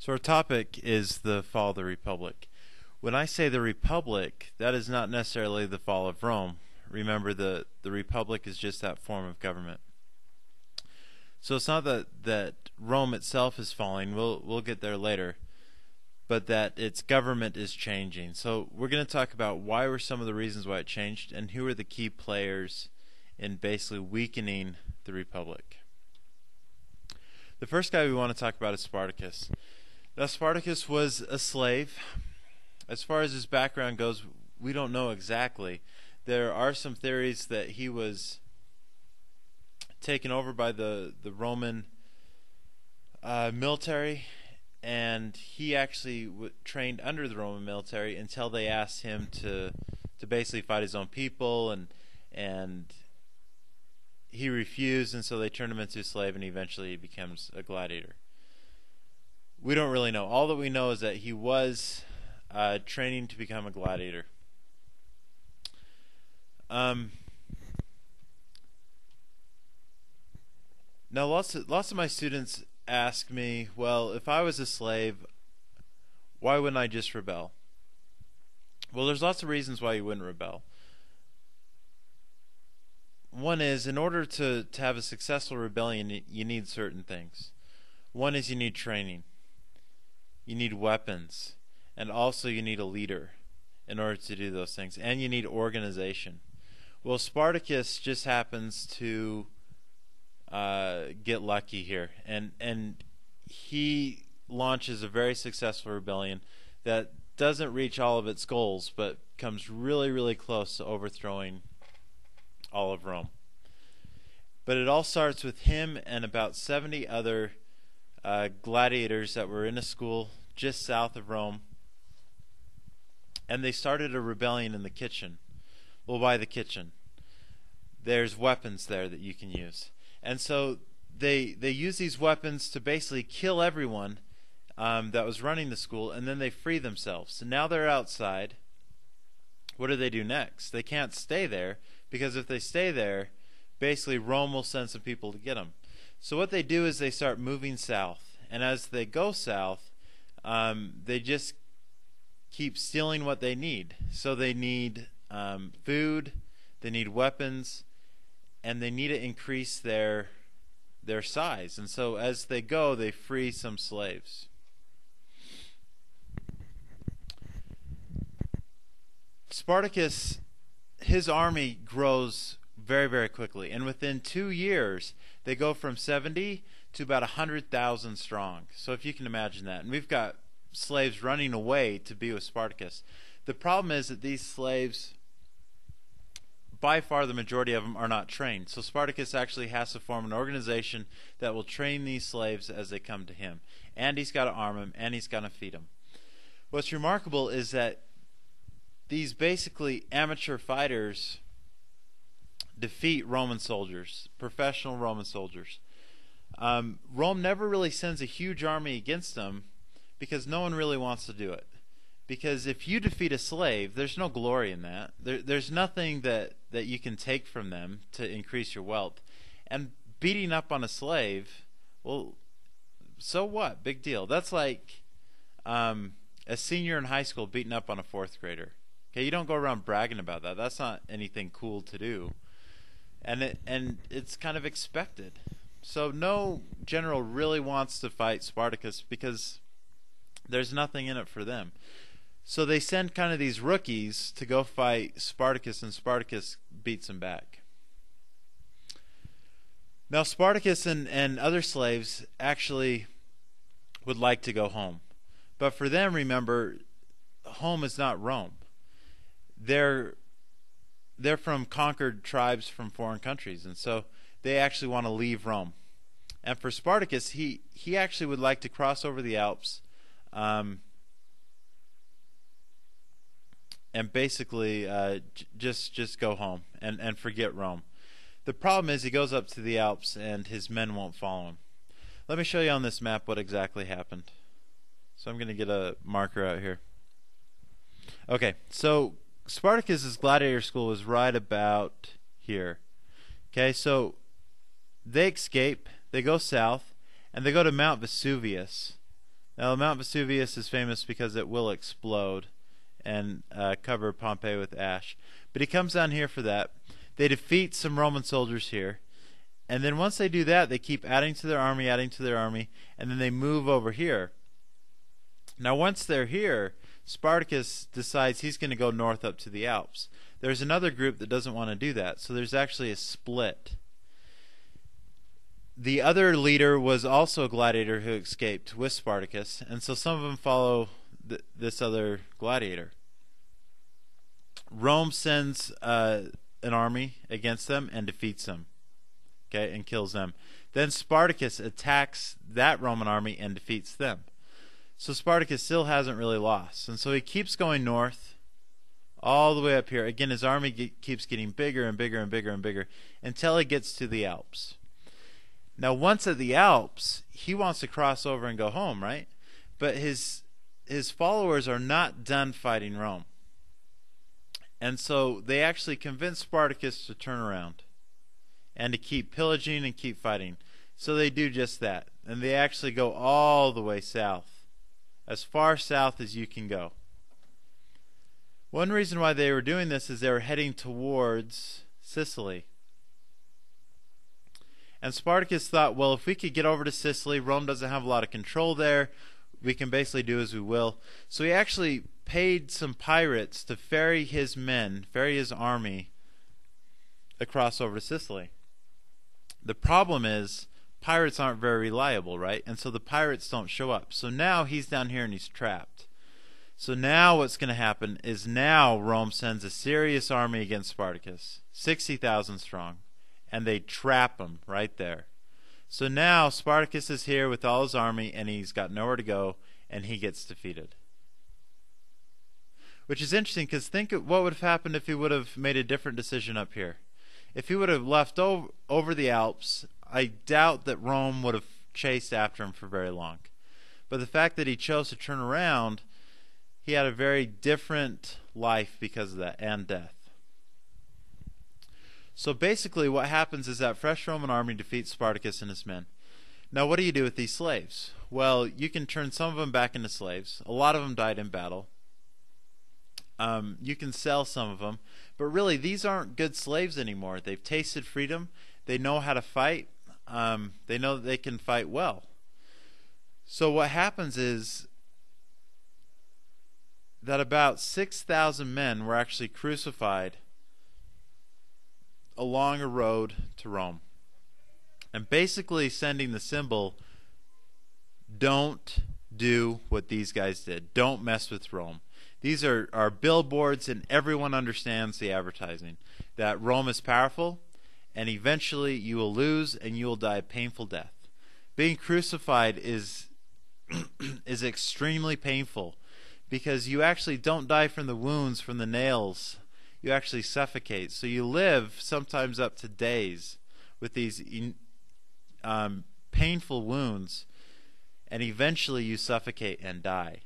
So our topic is the fall of the Republic. When I say the Republic, that is not necessarily the fall of Rome. Remember, the Republic is just that form of government. So it's not that Rome itself is falling. We'll get there later, but that its government is changing. So we're going to talk about why were some of the reasons why it changed, and who are the key players in basically weakening the Republic. The first guy we want to talk about is Spartacus. Now, Spartacus was a slave. As far as his background goes, we don't know exactly. There are some theories that he was taken over by the Roman military, and he actually trained under the Roman military until they asked him to basically fight his own people, and he refused, and so they turned him into a slave, and eventually he becomes a gladiator. We don't really know. All that we know is that he was training to become a gladiator. Now, lots of my students ask me, well, if I was a slave, why wouldn't I just rebel? Well, there's lots of reasons why you wouldn't rebel. One is, in order to have a successful rebellion, you need certain things. One is you need training. You need weapons. And also you need a leader in order to do those things. And you need organization. Well, Spartacus just happens to get lucky here. And he launches a very successful rebellion that doesn't reach all of its goals, but comes really, really close to overthrowing all of Rome. But it all starts with him and about 70 other gladiators that were in a school just south of Rome, and they started a rebellion in the kitchen. Well, why the kitchen? There's weapons there that you can use, and so they use these weapons to basically kill everyone that was running the school, and then they free themselves. So now they're outside. What do they do next? They can't stay there, because if they stay there, basically Rome will send some people to get them. So what they do is they start moving south, and as they go south, they just keep stealing what they need. So they need food, they need weapons, and they need to increase their size. And so as they go, they free some slaves. Spartacus, his army grows very, very quickly, and within 2 years they go from 70 to about 100,000 strong. So if you can imagine that. And we've got slaves running away to be with Spartacus. The problem is that these slaves, by far the majority of them, are not trained. So Spartacus actually has to form an organization that will train these slaves as they come to him. And he's got to arm them, and he's got to feed them. What's remarkable is that these basically amateur fighters defeat Roman soldiers, professional Roman soldiers. Rome never really sends a huge army against them because no one really wants to do it. Because if you defeat a slave, there's no glory in that. There's nothing that you can take from them to increase your wealth. And beating up on a slave, well, so what? Big deal. That's like a senior in high school beating up on a fourth grader. Okay, you don't go around bragging about that. That's not anything cool to do. And it's kind of expected. So no general really wants to fight Spartacus because there's nothing in it for them. So they send kind of these rookies to go fight Spartacus, and Spartacus beats them back. Now Spartacus and other slaves actually would like to go home. But for them, remember, home is not Rome. They're from conquered tribes from foreign countries, and so they actually want to leave Rome. And for Spartacus, he actually would like to cross over the Alps and basically just go home and forget Rome. The problem is he goes up to the Alps and his men won't follow him. Let me show you on this map what exactly happened. So I'm going to get a marker out here. Okay, so Spartacus's gladiator school was right about here. Okay, so they escape, they go south, and they go to Mount Vesuvius. Now, Mount Vesuvius is famous because it will explode and cover Pompeii with ash. But he comes down here for that. They defeat some Roman soldiers here. And then once they do that, they keep adding to their army, and then they move over here. Now, once they're here, Spartacus decides he's going to go north up to the Alps. There's another group that doesn't want to do that, so there's actually a split. The other leader was also a gladiator who escaped with Spartacus, and so some of them follow this other gladiator. Rome sends an army against them and defeats them, okay, and kills them. Then Spartacus attacks that Roman army and defeats them. So Spartacus still hasn't really lost, and so he keeps going north all the way up here. Again, his army keeps getting bigger and bigger and bigger and bigger until he gets to the Alps. Now, once at the Alps, he wants to cross over and go home, right? But his followers are not done fighting Rome. And so they actually convince Spartacus to turn around and to keep pillaging and keep fighting. So they do just that. And they actually go all the way south, as far south as you can go. One reason why they were doing this is they were heading towards Sicily. And Spartacus thought, well, if we could get over to Sicily, Rome doesn't have a lot of control there. We can basically do as we will. So he actually paid some pirates to ferry his army across over to Sicily. The problem is pirates aren't very reliable, right? And so the pirates don't show up. So now he's down here and he's trapped. So now what's going to happen is now Rome sends a serious army against Spartacus, 60,000 strong. And they trap him right there. So now Spartacus is here with all his army, and he's got nowhere to go, and he gets defeated. Which is interesting, because think of what would have happened if he would have made a different decision up here. If he would have left over the Alps, I doubt that Rome would have chased after him for very long. But the fact that he chose to turn around, he had a very different life because of that, and death. So basically what happens is that fresh Roman army defeats Spartacus and his men. Now what do you do with these slaves? Well, you can turn some of them back into slaves. A lot of them died in battle. You can sell some of them. But really, these aren't good slaves anymore. They've tasted freedom. They know how to fight. They know that they can fight well. So what happens is that about 6,000 men were actually crucified along a road to Rome, and basically sending the symbol, don't do what these guys did. Don't mess with Rome. These are billboards, and everyone understands the advertising that Rome is powerful, and eventually you will lose and you will die a painful death. Being crucified is is extremely painful, because you actually don't die from the wounds from the nails. You actually suffocate. So you live sometimes up to days with these painful wounds, and eventually you suffocate and die.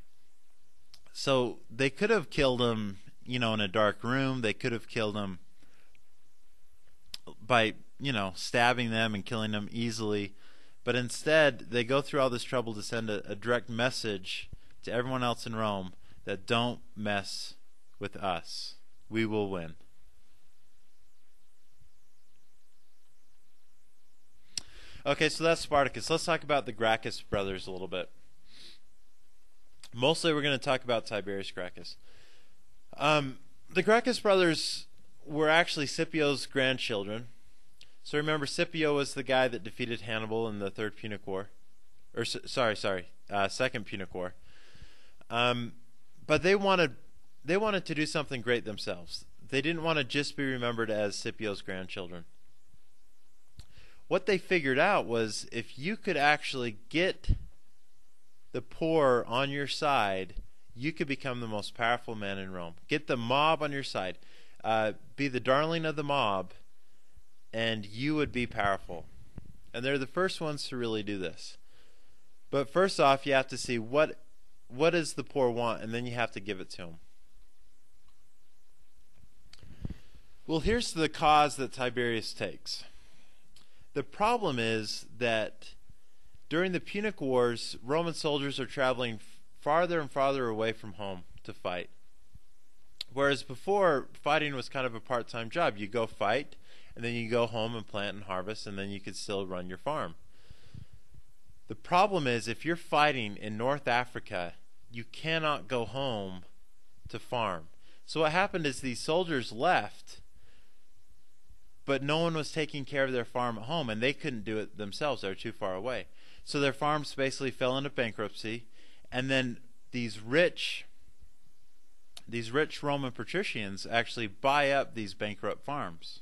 So they could have killed him, in a dark room. They could have killed him by, stabbing them and killing them easily. But instead, they go through all this trouble to send a direct message to everyone else in Rome that don't mess with us. We will win. Okay, so that's Spartacus. Let's talk about the Gracchus brothers a little bit. Mostly we're going to talk about Tiberius Gracchus. The Gracchus brothers were actually Scipio's grandchildren. So remember, Scipio was the guy that defeated Hannibal in the Third Punic War. Second Punic War. But they wanted to do something great themselves. They didn't want to just be remembered as Scipio's grandchildren. What they figured out was, if you could actually get the poor on your side, you could become the most powerful man in Rome. Get the mob on your side. Be the darling of the mob, and you would be powerful. And they're the first ones to really do this. But first off, you have to see what does the poor want, and then you have to give it to them. Well, here's the cause that Tiberius takes. The problem is that During the Punic Wars, Roman soldiers are traveling farther and farther away from home to fight. Whereas before, fighting was kind of a part-time job. You go fight, and then you go home and plant and harvest, and then you could still run your farm. The problem is, if you're fighting in North Africa, you cannot go home to farm. So what happened is these soldiers left, but no one was taking care of their farm at home, and they couldn't do it themselves. They were too far away. So their farms basically fell into bankruptcy, and then these rich Roman patricians actually buy up these bankrupt farms.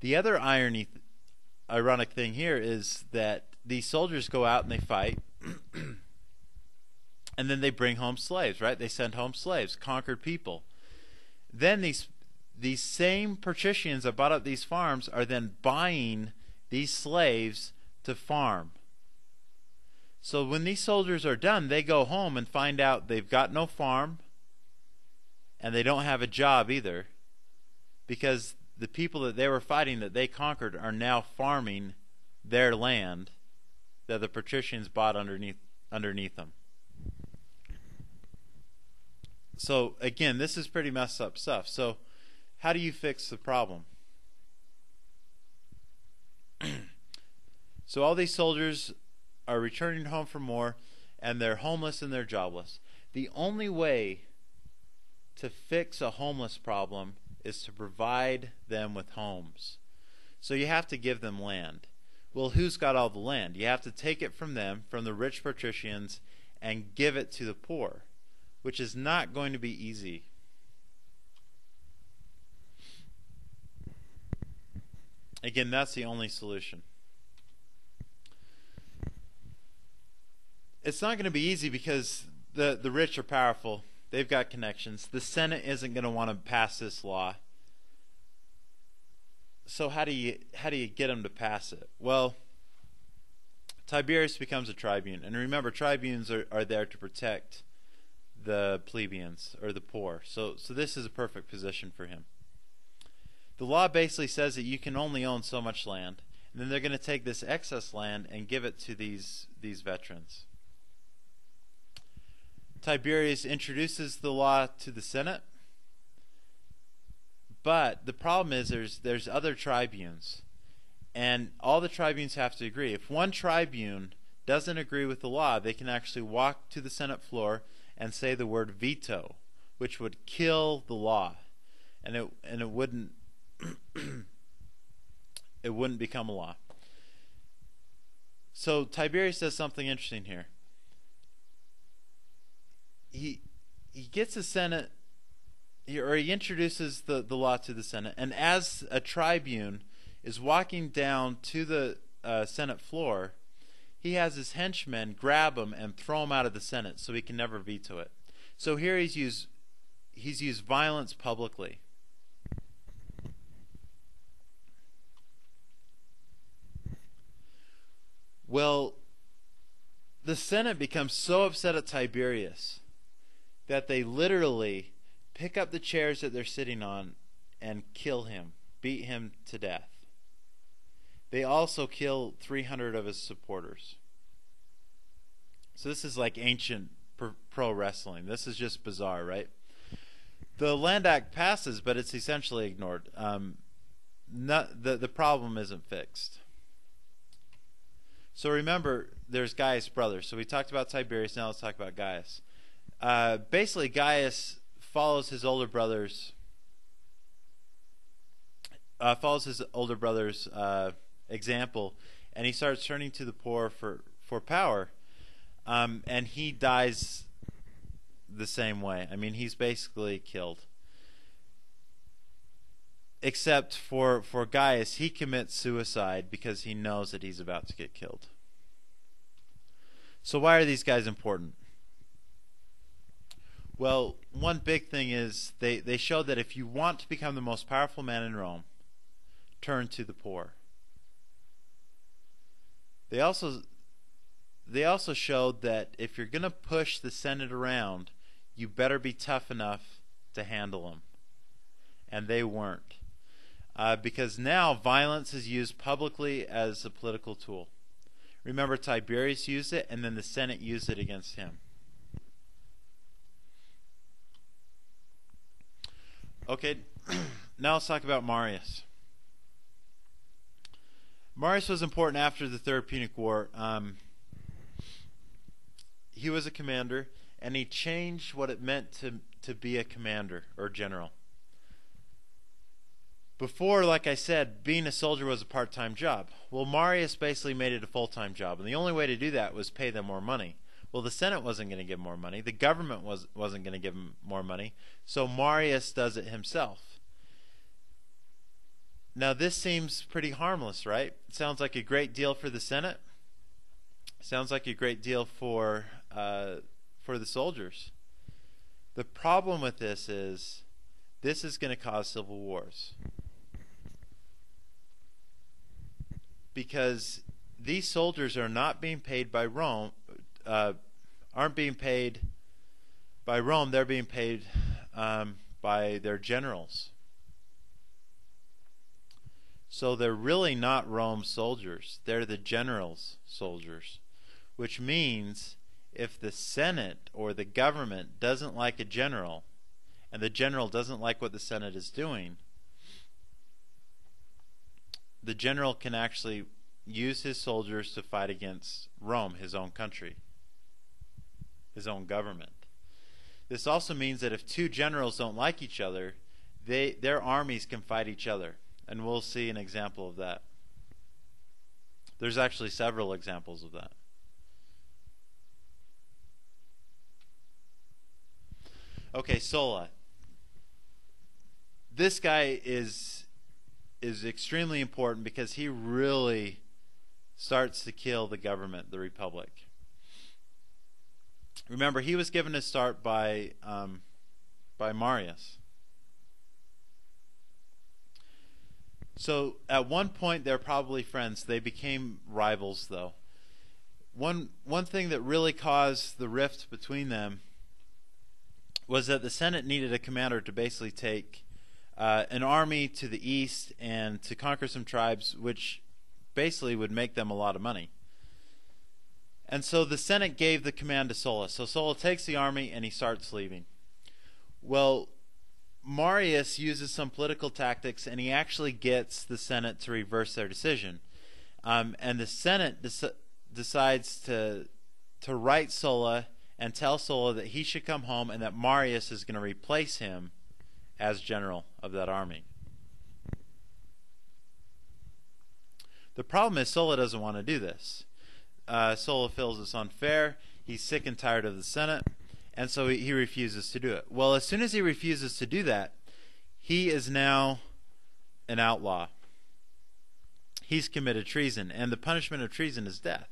The other ironic thing here is that these soldiers go out and they fight, and then they bring home slaves, right? They send home slaves, conquered people. Then these same patricians that bought up these farms are then buying these slaves to farm. So when these soldiers are done, they go home and find out they've got no farm, and they don't have a job either, because the people that they were fighting, that they conquered, are now farming their land that the patricians bought underneath them. So again, this is pretty messed up stuff. So how do you fix the problem? So all these soldiers are returning home from war, and they're homeless and they're jobless. The only way to fix a homeless problem is to provide them with homes. So you have to give them land. Well, who's got all the land? You have to take it from them, from the rich patricians, and give it to the poor, which is not going to be easy. Again, that's the only solution. It's not going to be easy because the rich are powerful. They've got connections. The Senate isn't going to want to pass this law. So how do you get them to pass it? Well, Tiberius becomes a tribune. And remember, tribunes are there to protect the plebeians, or the poor. So this is a perfect position for him. The law basically says that you can only own so much land, and then they're going to take this excess land and give it to these veterans. Tiberius introduces the law to the Senate, but the problem is there's other tribunes, and all the tribunes have to agree. If one tribune doesn't agree with the law, they can actually walk to the Senate floor and say the word veto, which would kill the law, and it wouldn't it wouldn't become a law. So Tiberius does something interesting here. He gets the Senate, or he introduces the law to the Senate, and as a tribune is walking down to the Senate floor, he has his henchmen grab him and throw him out of the Senate so he can never veto it. So here he's used violence publicly. Well, the Senate becomes so upset at Tiberius that they literally pick up the chairs that they're sitting on and kill him, beat him to death. They also kill 300 of his supporters. So this is like ancient pro wrestling. This is just bizarre, right? The Land Act passes, but it's essentially ignored. The problem isn't fixed. So remember, there's Gaius' brother. So we talked about Tiberius. Now let's talk about Gaius. Basically, Gaius follows his older brother's example, and he starts turning to the poor for power. And he dies the same way. I mean, he's basically killed. Except for Gaius, he commits suicide because he knows that he's about to get killed. So why are these guys important? Well, one big thing is they show that if you want to become the most powerful man in Rome, turn to the poor. They also showed that if you're going to push the Senate around, you better be tough enough to handle them. And they weren't. Because now violence is used publicly as a political tool. Remember, Tiberius used it, and then the Senate used it against him. Okay, now let's talk about Marius. Marius was important after the Third Punic War. He was a commander, and he changed what it meant to be a commander or general. Before, like I said, being a soldier was a part-time job. Well, Marius basically made it a full-time job, and the only way to do that was pay them more money. Well, the Senate wasn't going to give more money. The government wasn't going to give him more money. So Marius does it himself. Now, this seems pretty harmless, right? It sounds like a great deal for the Senate. Sounds like a great deal for the soldiers. The problem with this is going to cause civil wars. Because these soldiers are not being paid by Rome, aren't being paid by Rome, they're being paid by their generals. So they're really not Rome's soldiers, they're the general's soldiers. Which means if the Senate or the government doesn't like a general, and the general doesn't like what the Senate is doing, the general can actually use his soldiers to fight against Rome, his own country, his own government. This also means that if two generals don't like each other, their armies can fight each other, and we'll see an example of that. There's actually several examples of that. Okay, Sulla. This guy is extremely important because he really starts to kill the government, the Republic. Remember, he was given his start by Marius. So at one point they're probably friends. They became rivals, though. One thing that really caused the rift between them was that the Senate needed a commander to basically take an army to the east and to conquer some tribes, which basically would make them a lot of money. And so the Senate gave the command to Sulla. So Sulla takes the army and he starts leaving. Well, Marius uses some political tactics and he actually gets the Senate to reverse their decision. And the Senate decides to write Sulla and tell Sulla that he should come home and that Marius is going to replace him as general of that army. The problem is Sulla doesn't want to do this. Sulla feels it's unfair. He's sick and tired of the Senate, and so he refuses to do it. Well, as soon as he refuses to do that, he is now an outlaw. He's committed treason, and the punishment of treason is death.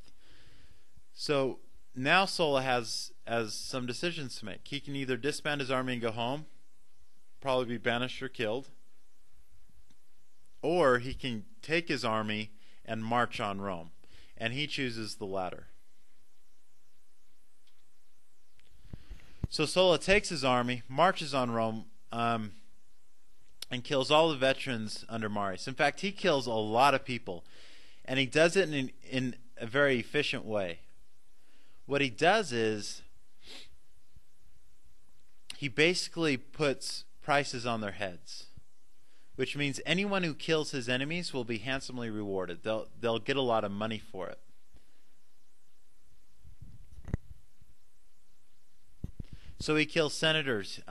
So now Sulla has some decisions to make. He can either disband his army and go home, probably be banished or killed, or he can take his army and march on Rome. And he chooses the latter. So Sulla takes his army, marches on Rome, and kills all the veterans under Marius. In fact, he kills a lot of people. And he does it in a very efficient way. What he does is he basically puts prices on their heads, which means anyone who kills his enemies will be handsomely rewarded. They'll get a lot of money for it. So he kills senators,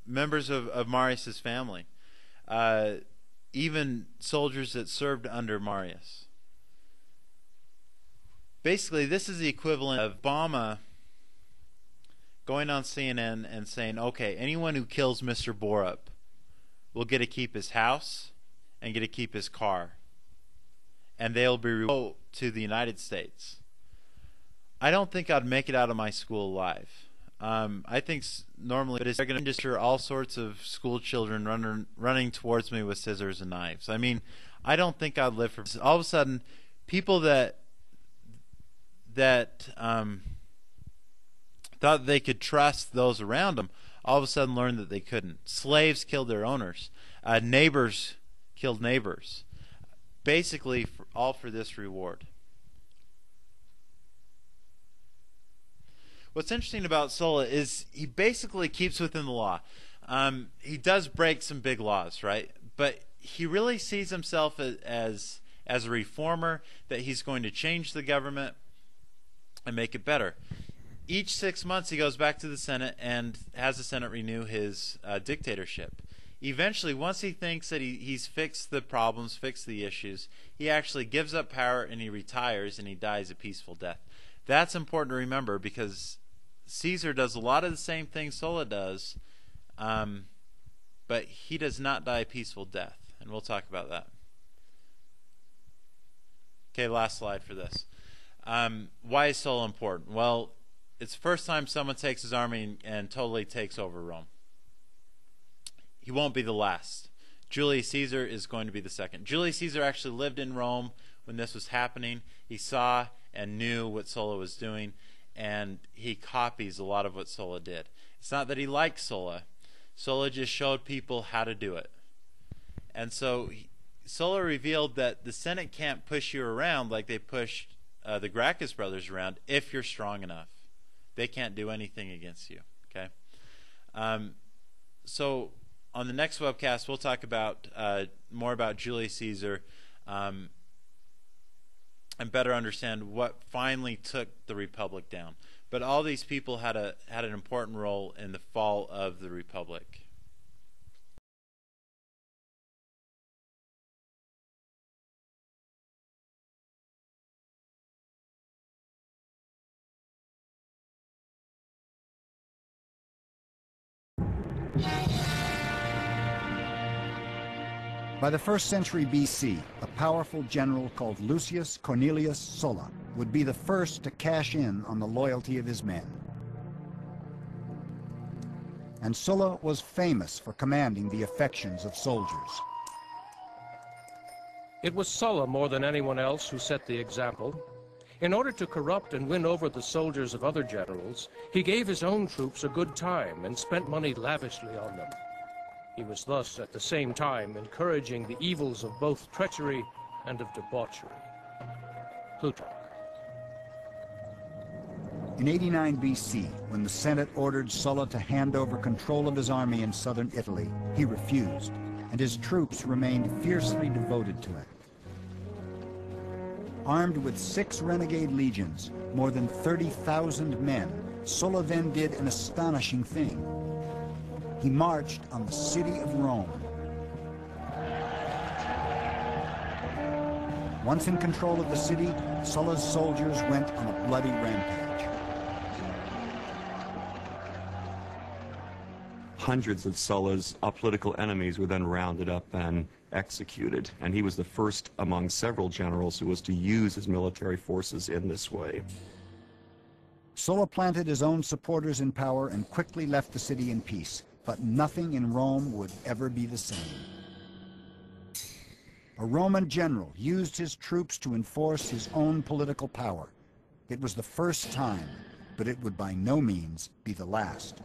members of Marius' family, even soldiers that served under Marius. Basically, this is the equivalent of Obama going on CNN and saying, okay, anyone who kills Mr. Borup will get to keep his house and get to keep his car, and they'll be rewarded to the United States. I don't think I'd make it out of my school alive. I think normally they're going to register all sorts of school children running towards me with scissors and knives. I mean, I don't think I'd live for all of a sudden people that thought they could trust those around them all of a sudden learned that they couldn't. Slaves killed their owners. Neighbors killed neighbors. Basically, all for this reward. What's interesting about Sulla is he basically keeps within the law. He does break some big laws, right? But he really sees himself as a reformer, that he's going to change the government and make it better. Each 6 months he goes back to the Senate and has the Senate renew his dictatorship. Eventually, once he thinks that he's fixed the problems, fixed the issues, he actually gives up power and he retires and he dies a peaceful death. That's important to remember because Caesar does a lot of the same things Sulla does, but he does not die a peaceful death, and we'll talk about that. Okay, last slide for this. Why is Sulla important? Well, it's the first time someone takes his army and totally takes over Rome. He won't be the last. Julius Caesar is going to be the second. Julius Caesar actually lived in Rome when this was happening. He saw and knew what Sulla was doing, and he copies a lot of what Sulla did. It's not that he liked Sulla. Sulla just showed people how to do it. And so Sulla revealed that the Senate can't push you around like they pushed the Gracchus brothers around if you're strong enough. They can't do anything against you. Okay. So on the next webcast, we'll talk about more about Julius Caesar and better understand what finally took the Republic down. But all these people had an important role in the fall of the Republic. By the 1st century BC, a powerful general called Lucius Cornelius Sulla would be the first to cash in on the loyalty of his men. And Sulla was famous for commanding the affections of soldiers. It was Sulla more than anyone else who set the example. In order to corrupt and win over the soldiers of other generals, he gave his own troops a good time and spent money lavishly on them. He was thus, at the same time, encouraging the evils of both treachery and of debauchery. Plutarch. In 89 BC, when the Senate ordered Sulla to hand over control of his army in southern Italy, he refused, and his troops remained fiercely devoted to it. Armed with 6 renegade legions, more than 30,000 men, Sulla then did an astonishing thing. He marched on the city of Rome. Once in control of the city, Sulla's soldiers went on a bloody rampage. Hundreds of Sulla's political enemies were then rounded up and executed, and he was the first among several generals who was to use his military forces in this way. Sulla planted his own supporters in power and quickly left the city in peace, but nothing in Rome would ever be the same. A Roman general used his troops to enforce his own political power. It was the first time, but it would by no means be the last.